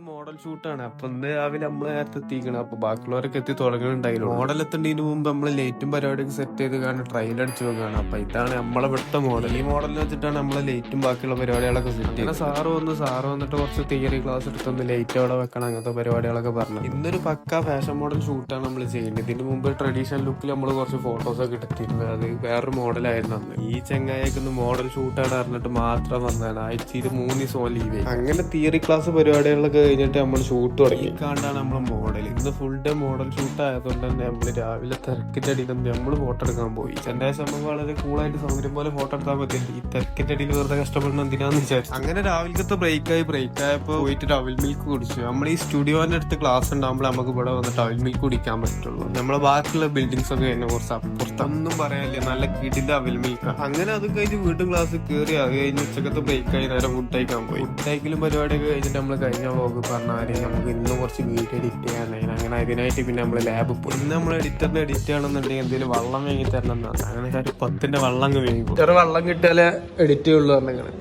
Model ഷൂട്ടാണ്. അപ്പൊ ഇന്ന് രാവിലെ നമ്മള് നേരത്തെ എത്തിക്കണം. അപ്പൊ ബാക്കിയുള്ളവരൊക്കെ എത്തി തുടങ്ങുന്നുണ്ടായിരുന്നു. മോഡൽ എത്തേണ്ടതിന് മുമ്പ് നമ്മള് ലൈറ്റും പരിപാടിയൊക്കെ സെറ്റ് ചെയ്ത് കാണാൻ ട്രയൽ അടിച്ചു നോക്കുകയാണ്. അപ്പൊ ഇതാണ് നമ്മളെ ഇവിടുത്തെ മോഡൽ. ഈ മോഡലിന് വെച്ചിട്ടാണ് നമ്മളെ ലൈറ്റും ബാക്കിയുള്ള പരിപാടികളൊക്കെ സെറ്റ് ചെയ്യുന്നത്. സാറ് വന്നിട്ട് കുറച്ച് തിയറി ക്ലാസ് എടുത്തൊന്ന് ലൈറ്റ് അവിടെ വെക്കണം, അങ്ങനത്തെ പരിപാടികളൊക്കെ പറഞ്ഞു. ഇന്നൊരു പക്ക ഫാഷൻ മോഡൽ ഷൂട്ടാണ് നമ്മൾ ചെയ്യുന്നത്. ഇതിന് മുമ്പ് ട്രഡീഷണൽ ലുക്കിൽ നമ്മൾ കുറച്ച് ഫോട്ടോസ് ഒക്കെ എടുത്തിരുന്നത്. അത് വേറൊരു മോഡലായിരുന്നു അന്ന്. ഈ ചെങ്ങായിക്കൊന്ന് മോഡൽ ഷൂട്ടാണ് അറിഞ്ഞിട്ട് മാത്രം വന്നതാണ്. ആഴ്ചയിൽ 3 ദിവസം ലീവ്. അങ്ങനെ തിയറി ക്ലാസ് പരിപാടികളൊക്കെ കഴിഞ്ഞിട്ട് നമ്മൾ ഷൂട്ട് തുടങ്ങി. കാണാണ് നമ്മളെ മോഡൽ. ഇന്ന് ഫുൾ ഡേ മോഡൽ ഷൂട്ട് ആയതുകൊണ്ട് തന്നെ നമ്മള് രാവിലെ തിരക്കിന്റെ അടിയിൽ നമ്മൾ ഫോട്ടോ എടുക്കാൻ പോയി. ചെന്നൈ സംഭവം വളരെ കൂളായിട്ട് സൗകര്യം പോലെ ഫോട്ടോ എടുക്കാൻ പറ്റില്ല. ഈ തിരക്കിന്റെ അടിയിൽ വെറുതെ കഷ്ടപ്പെടണം എന്തിനാന്ന് വിചാരിച്ചു. അങ്ങനെ രാവിലത്തെ ബ്രേക്ക് ആയപ്പോ പോയിട്ട് ടവൽ മിൽക്ക് കുടിച്ചു. നമ്മൾ ഈ സ്റ്റുഡിയോന്റെ അടുത്ത് ക്ലാസ് ഉണ്ടാകുമ്പോൾ നമുക്ക് ഇവിടെ വന്ന് ടവൽ മിൽക്ക് കുടിക്കാൻ പറ്റുള്ളൂ. നമ്മളെ ബാക്കിയുള്ള ബിൽഡിങ്സ് ഒക്കെ കഴിഞ്ഞ കുറച്ച് അപ്പുറത്തൊന്നും പറയാനില്ല, നല്ല കിടിന്റെ അവൽ മിൽക്ക്. അങ്ങനെ അത് കഴിഞ്ഞ് വീണ്ടും ക്ലാസ് കയറി. അത് കഴിഞ്ഞ് ഉച്ചക്കത്തെ ബ്രേക്ക് ആയി നേരെ ഫുഡ് കഴിക്കാൻ പോയി. ഫുഡ് കഴിക്കലും പരിപാടിയൊക്കെ കഴിഞ്ഞിട്ട് നമ്മൾ കഴിഞ്ഞ വ്ളോഗ് പറഞ്ഞാല് നമുക്ക് ഇന്ന് കുറച്ച് വീഡിയോ എഡിറ്റ് ചെയ്യാനായി. അങ്ങനെ അതിനായിട്ട് പിന്നെ നമ്മൾ ലാബിൽ പോയി. ഇന്ന് നമ്മൾ എഡിറ്ററിന് എഡിറ്റ് ചെയ്യണമെന്നുണ്ടെങ്കിൽ എന്തെങ്കിലും വെള്ളം വാങ്ങി തരണം എന്നാണ്. അങ്ങനെ ഒരു 10ന്റെ വെള്ളം അങ്ങ് വേങ്ങും. ചെറു വെള്ളം കിട്ടിയാലേ എഡിറ്റ് ചെയ്യുള്ളൂ പറഞ്ഞങ്ങനെ.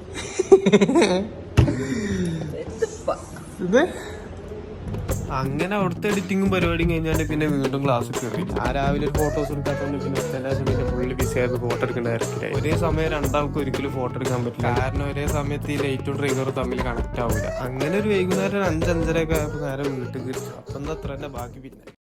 അങ്ങനെ അവിടുത്തെ എഡിറ്റിങ്ങും പരിപാടിയും കഴിഞ്ഞാൽ പിന്നെ വീണ്ടും ക്ലാസ് കയറി. ആ രാവിലെ ഒരു ഫോട്ടോസ് എടുക്കാത്തതുകൊണ്ട് പിന്നെ ഫുള്ള് ബിസി ആയത് ഫോട്ടോ എടുക്കേണ്ട കാര്യത്തിലായി. ഒരേ സമയം രണ്ടാൾക്ക് ഒരിക്കലും ഫോട്ടോ എടുക്കാൻ പറ്റില്ല. കാരണം ഒരേ സമയത്ത് ഈ ലൈറ്റും ട്രിഗറും തമ്മിൽ കണക്ട് ആവില്ല. അങ്ങനെ ഒരു വൈകുന്നേരം 5-5:30 ഒക്കെ ആയപ്പോൾ നേരെ വീട്ടിൽ തിരിച്ചു. അപ്പം അത്ര തന്നെ ബാക്കി പിന്നെ